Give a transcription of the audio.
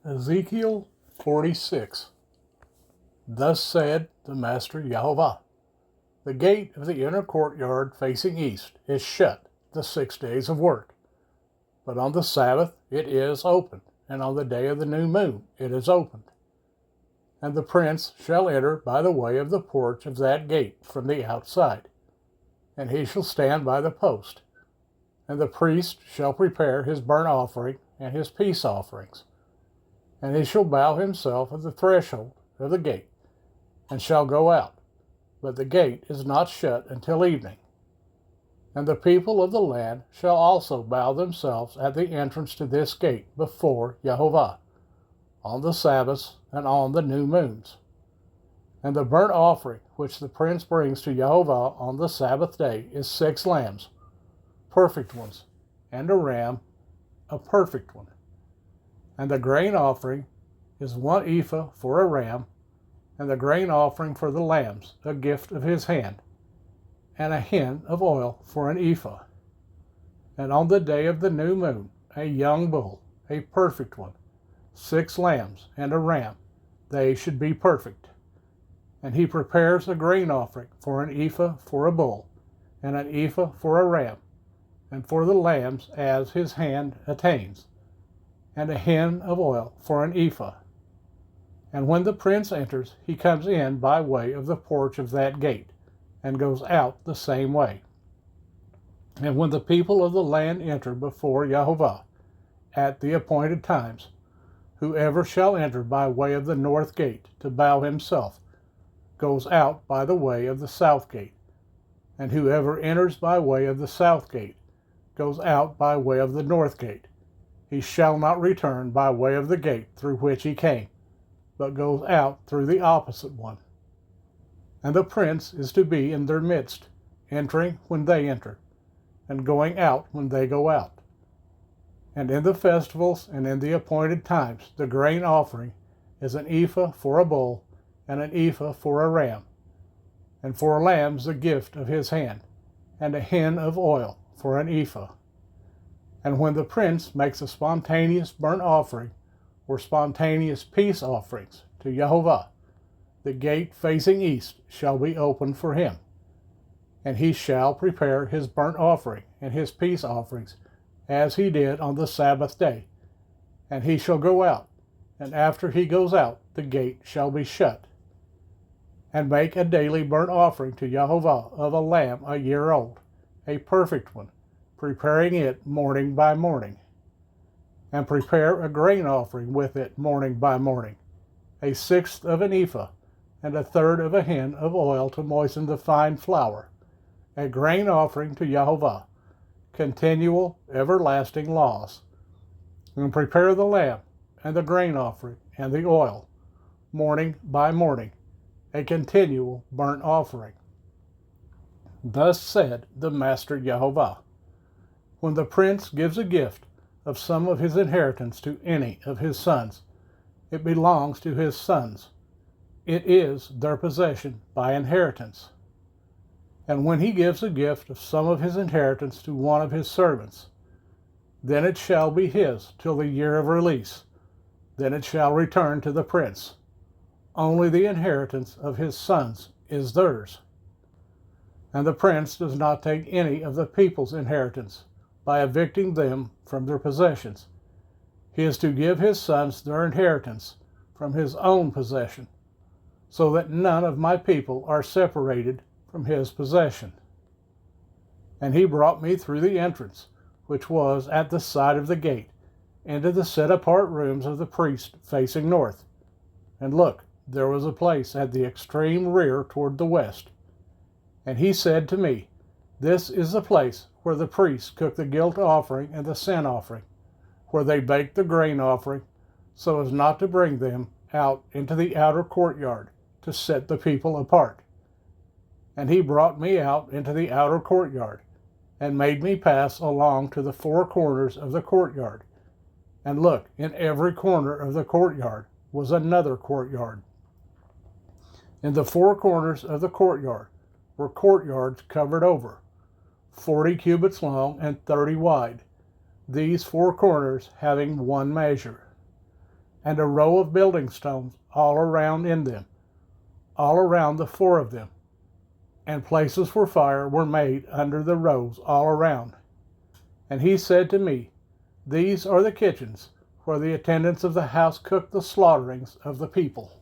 Ezekial 46. Thus said the Master Jehovah, the gate of the inner courtyard facing east is shut the 6 days of work, but on the Sabbath it is opened, and on the day of the new moon it is opened. And the prince shall enter by the way of the porch of that gate from the outside, and he shall stand by the post. And the priest shall prepare his burnt offering and his peace offerings, and he shall bow himself at the threshold of the gate, and shall go out, but the gate is not shut until evening. And the people of the land shall also bow themselves at the entrance to this gate before Jehovah, on the Sabbaths and on the new moons. And the burnt offering which the prince brings to Jehovah on the Sabbath day is 6 lambs, perfect ones, and a ram, a perfect one. And the grain offering is 1 ephah for a ram, and the grain offering for the lambs, a gift of his hand, and a hin of oil for an ephah. And on the day of the new moon, a young bull, a perfect one, 6 lambs, and a ram, they should be perfect. And he prepares a grain offering for an ephah for a bull, and an ephah for a ram, and for the lambs as his hand attains, and a hin of oil for an ephah. And when the prince enters, he comes in by way of the porch of that gate, and goes out the same way. And when the people of the land enter before Jehovah at the appointed times, whoever shall enter by way of the north gate to bow himself goes out by the way of the south gate, and whoever enters by way of the south gate goes out by way of the north gate. He shall not return by way of the gate through which he came, but goes out through the opposite one. And the prince is to be in their midst, entering when they enter, and going out when they go out. And in the festivals and in the appointed times, the grain offering is 1 ephah for a bull, and 1 ephah for a ram, and for lambs the gift of his hand, and a hin of oil for an ephah. And when the prince makes a spontaneous burnt offering or spontaneous peace offerings to Jehovah, the gate facing east shall be opened for him, and he shall prepare his burnt offering and his peace offerings as he did on the Sabbath day. And he shall go out, and after he goes out, the gate shall be shut. And make a daily burnt offering to Jehovah of a lamb a year old, a perfect one, preparing it morning by morning. And prepare a grain offering with it morning by morning, 1/6 of an ephah, and 1/3 of a hin of oil to moisten the fine flour, a grain offering to Jehovah, continual, everlasting laws. And prepare the lamb, and the grain offering, and the oil, morning by morning, a continual burnt offering. Thus said the Master Jehovah, when the prince gives a gift of some of his inheritance to any of his sons, it belongs to his sons. It is their possession by inheritance. And when he gives a gift of some of his inheritance to one of his servants, then it shall be his till the year of release. Then it shall return to the prince. Only the inheritance of his sons is theirs. And the prince does not take any of the people's inheritance by evicting them from their possessions. He is to give his sons their inheritance from his own possession, so that none of my people are separated from his possession. And he brought me through the entrance, which was at the side of the gate, into the set-apart rooms of the priest facing north. And look, there was a place at the extreme rear toward the west. And he said to me, this is the place where the priests cook the guilt offering and the sin offering, where they bake the grain offering, so as not to bring them out into the outer courtyard to set the people apart. And he brought me out into the outer courtyard, and made me pass along to the 4 corners of the courtyard. And look, in every corner of the courtyard was another courtyard. In the 4 corners of the courtyard were courtyards covered over, 40 cubits long and 30 wide, these 4 corners having 1 measure. and a row of building stones all around in them, all around the 4 of them, and places for fire were made under the rows all around. And he said to me, These are the kitchens where the attendants of the house cooked the slaughterings of the people.